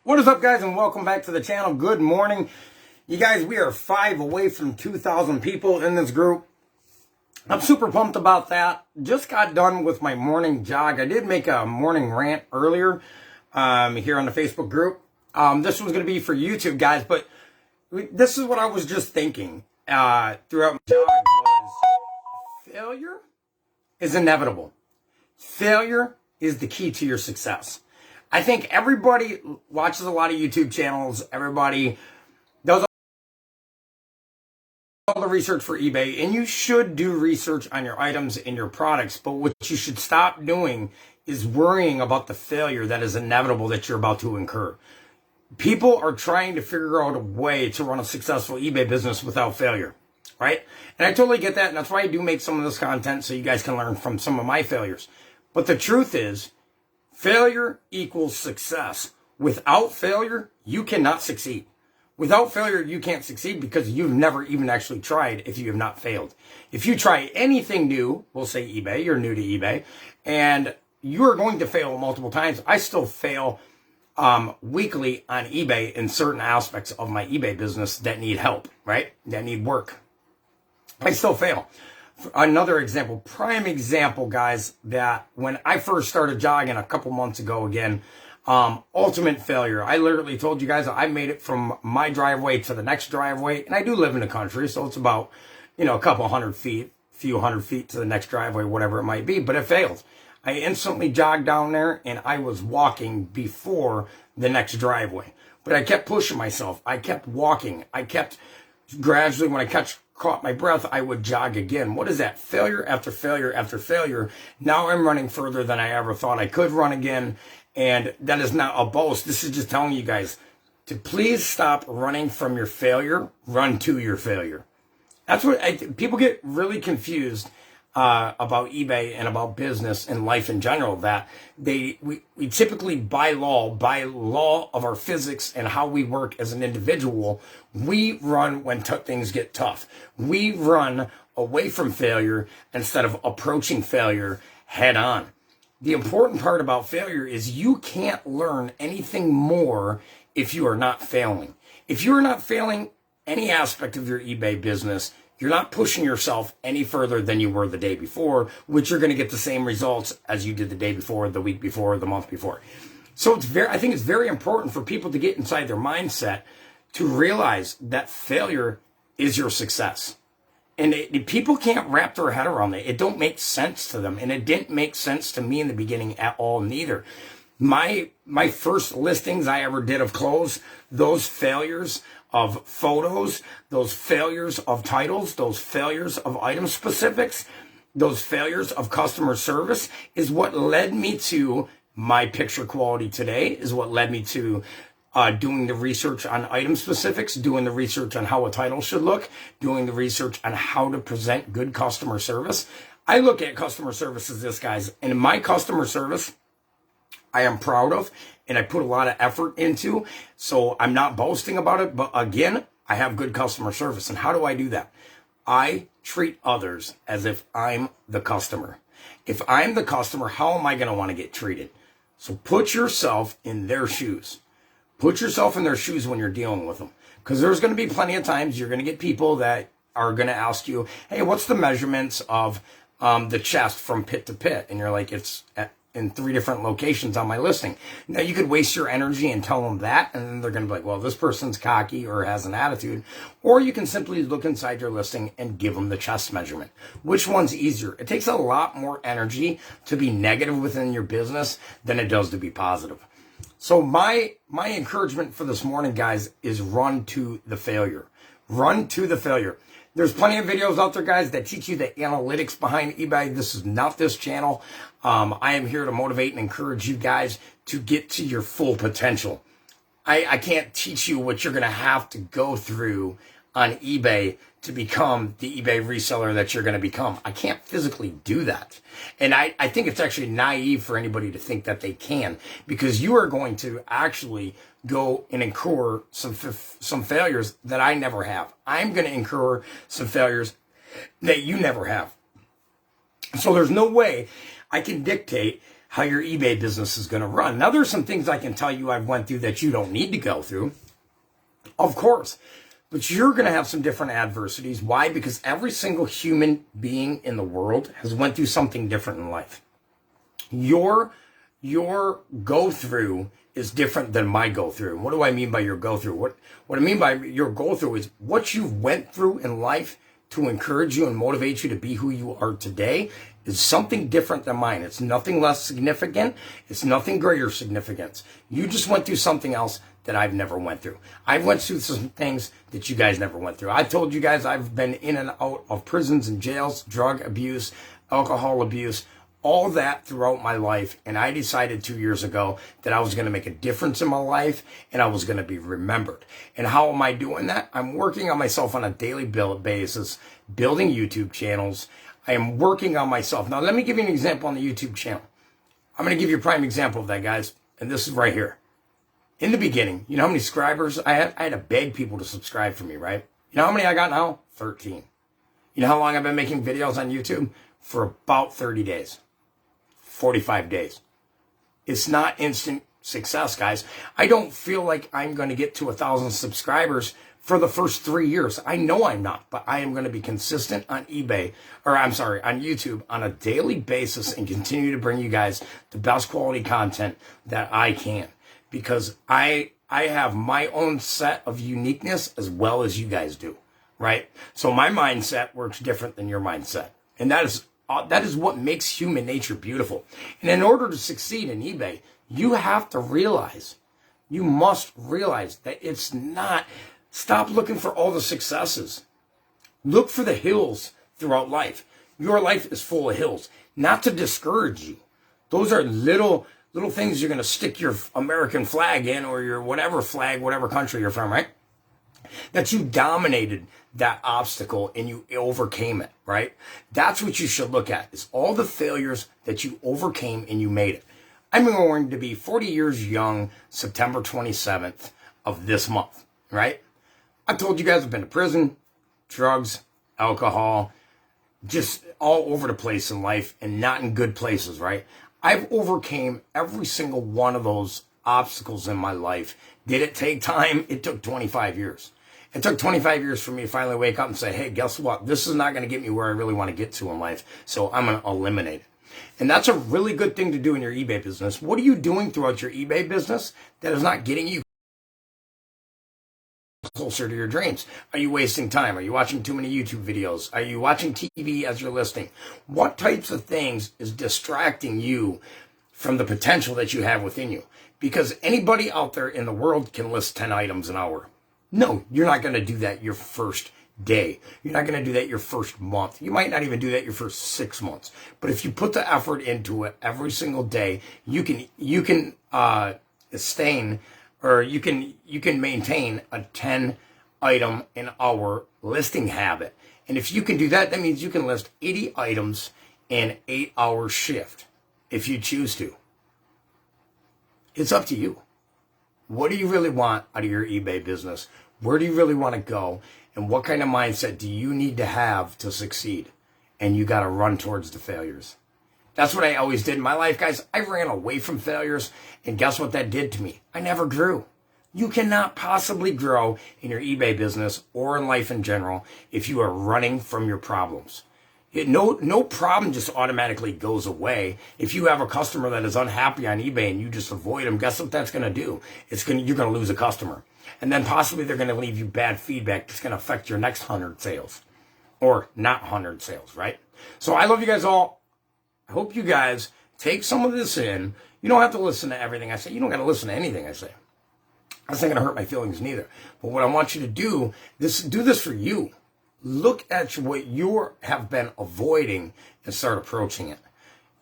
What is up, guys, and welcome back to the channel. Good morning. You guys, we are 5 away from 2,000 people in this group. I'm super pumped about that. Just got done with my morning jog. I did make a morning rant earlier here on the Facebook group. This was going to be for YouTube, guys, but this is what I was just thinking throughout my jog was failure is inevitable. Failure is the key to your success. I think everybody watches a lot of YouTube channels. Everybody does all the research for eBay, and you should do research on your items and your products. But what you should stop doing is worrying about the failure that is inevitable that you're about to incur. People are trying to figure out a way to run a successful eBay business without failure, right? And I totally get that, and that's why I do make some of this content so you guys can learn from some of my failures. But the truth is, failure equals success. Without failure, you cannot succeed. Without failure, you can't succeed because you've never even actually tried if you have not failed. If you try anything new, we'll say eBay, you're new to eBay, and you're going to fail multiple times. I still fail weekly on eBay in certain aspects of my eBay business that need help, right? That need work. I still fail. Another example, prime example, guys, that when I first started jogging a couple months ago again, ultimate failure. I literally told you guys I made it from my driveway to the next driveway, and I do live in the country, so it's about, a couple hundred feet, few hundred feet to the next driveway, whatever it might be, but it failed. I instantly jogged down there, and I was walking before the next driveway. But I kept pushing myself. I kept walking. I kept gradually, when I caught my breath, I would jog again. What is that? Failure after failure after failure. Now I'm running further than I ever thought I could run again. And that is not a boast. This is just telling you guys to please stop running from your failure. Run to your failure. That's what people get really confused about eBay and about business and life in general, that we typically by law of our physics and how we work as an individual, we run when things get tough. We run away from failure instead of approaching failure head on. The important part about failure is you can't learn anything more if you are not failing. If you are not failing any aspect of your eBay business, you're not pushing yourself any further than you were the day before, which you're going to get the same results as you did the day before, the week before, the month before. So I think it's very important for people to get inside their mindset to realize that failure is your success. And people can't wrap their head around it. It don't make sense to them. And it didn't make sense to me in the beginning at all neither. My first listings I ever did of clothes, those failures of photos, those failures of titles, those failures of item specifics, those failures of customer service is what led me to my picture quality today, is what led me to doing the research on item specifics, doing the research on how a title should look, doing the research on how to present good customer service. I look at customer service as this, guys, and my customer service I am proud of, and I put a lot of effort into, so I'm not boasting about it, but again, I have good customer service. And how do I do that? I treat others as if I'm the customer. If I'm the customer, how am I going to want to get treated? So put yourself in their shoes. Put yourself in their shoes when you're dealing with them, because there's going to be plenty of times you're going to get people that are going to ask you, hey, what's the measurements of the chest from pit to pit? And you're like, it's in 3 different locations on my listing. Now, you could waste your energy and tell them that, and then they're going to be like, well, this person's cocky or has an attitude. Or you can simply look inside your listing and give them the chest measurement. Which one's easier? It takes a lot more energy to be negative within your business than it does to be positive. So my encouragement for this morning, guys, is run to the failure. Run to the failure. There's plenty of videos out there, guys, that teach you the analytics behind eBay. This is not this channel. I am here to motivate and encourage you guys to get to your full potential. I can't teach you what you're going to have to go through on eBay to become the eBay reseller that you're going to become. I can't physically do that. And I think it's actually naive for anybody to think that they can, because you are going to actually go and incur some failures that I never have. I'm going to incur some failures that you never have. So there's no way I can dictate how your eBay business is going to run. Now, there's some things I can tell you I've went through that you don't need to go through, of course, but you're going to have some different adversities. Why? Because every single human being in the world has went through something different in life. Your go through is different than my go through. What do I mean by your go through? What I mean by your go through is what you went through in life to encourage you and motivate you to be who you are today is something different than mine. It's nothing less significant. It's nothing greater significance. You just went through something else that I've never went through. I've went through some things that you guys never went through. I told you guys I've been in and out of prisons and jails, drug abuse, alcohol abuse, all that throughout my life. And I decided 2 years ago that I was going to make a difference in my life and I was going to be remembered. And how am I doing that? I'm working on myself on a daily basis, building YouTube channels. I am working on myself. Now, let me give you an example on the YouTube channel. I'm going to give you a prime example of that, guys. And this is right here. In the beginning, you know how many subscribers I had? I had to beg people to subscribe for me, right? You know how many I got now? 13. You know how long I've been making videos on YouTube? For about 30 days. 45 days. It's not instant success, guys. I don't feel like I'm going to get to 1,000 subscribers for the first 3 years. I know I'm not, but I am going to be consistent on on YouTube on a daily basis and continue to bring you guys the best quality content that I can, because I have my own set of uniqueness as well as you guys do, right? So my mindset works different than your mindset. And that is what makes human nature beautiful. And in order to succeed in eBay, you must realize that it's not, stop looking for all the successes. Look for the hills throughout life. Your life is full of hills, not to discourage you. Those are little things you're going to stick your American flag in, or your whatever flag, whatever country you're from, right? That you dominated that obstacle and you overcame it, right? That's what you should look at, is all the failures that you overcame and you made it. I'm going to be 40 years young, September 27th of this month, right? I told you guys I've been to prison, drugs, alcohol, just all over the place in life and not in good places, right? I've overcame every single one of those obstacles in my life. Did it take time? It took 25 years. It took 25 years for me to finally wake up and say, hey, guess what? This is not going to get me where I really want to get to in life, so I'm going to eliminate it. And that's a really good thing to do in your eBay business. What are you doing throughout your eBay business that is not getting you closer to your dreams? Are you wasting time? Are you watching too many YouTube videos? Are you watching TV as you're listing? What types of things is distracting you from the potential that you have within you? Because anybody out there in the world can list 10 items an hour. No, you're not going to do that your first day. You're not going to do that your first month. You might not even do that your first 6 months. But if you put the effort into it every single day, you can sustain, or you can maintain a 10 item an hour listing habit. And if you can do that, that means you can list 80 items in an 8-hour shift if you choose to. It's up to you. What do you really want out of your eBay business? Where do you really want to go? And what kind of mindset do you need to have to succeed? And you got to run towards the failures. That's what I always did in my life, guys. I ran away from failures. And guess what that did to me? I never grew. You cannot possibly grow in your eBay business or in life in general if you are running from your problems. No problem just automatically goes away. If you have a customer that is unhappy on eBay and you just avoid them, guess what that's going to do? You're going to lose a customer. And then possibly they're going to leave you bad feedback that's going to affect your next 100 sales. Or not 100 sales, right? So I love you guys all. I hope you guys take some of this in. You don't have to listen to everything I say. You don't got to listen to anything I say. That's not going to hurt my feelings neither. But what I want you to do this for you. Look at what you have been avoiding and start approaching it.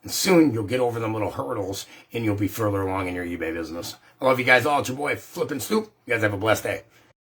And soon you'll get over them little hurdles and you'll be further along in your eBay business. I love you guys all. It's your boy, FlippinStoop. You guys have a blessed day.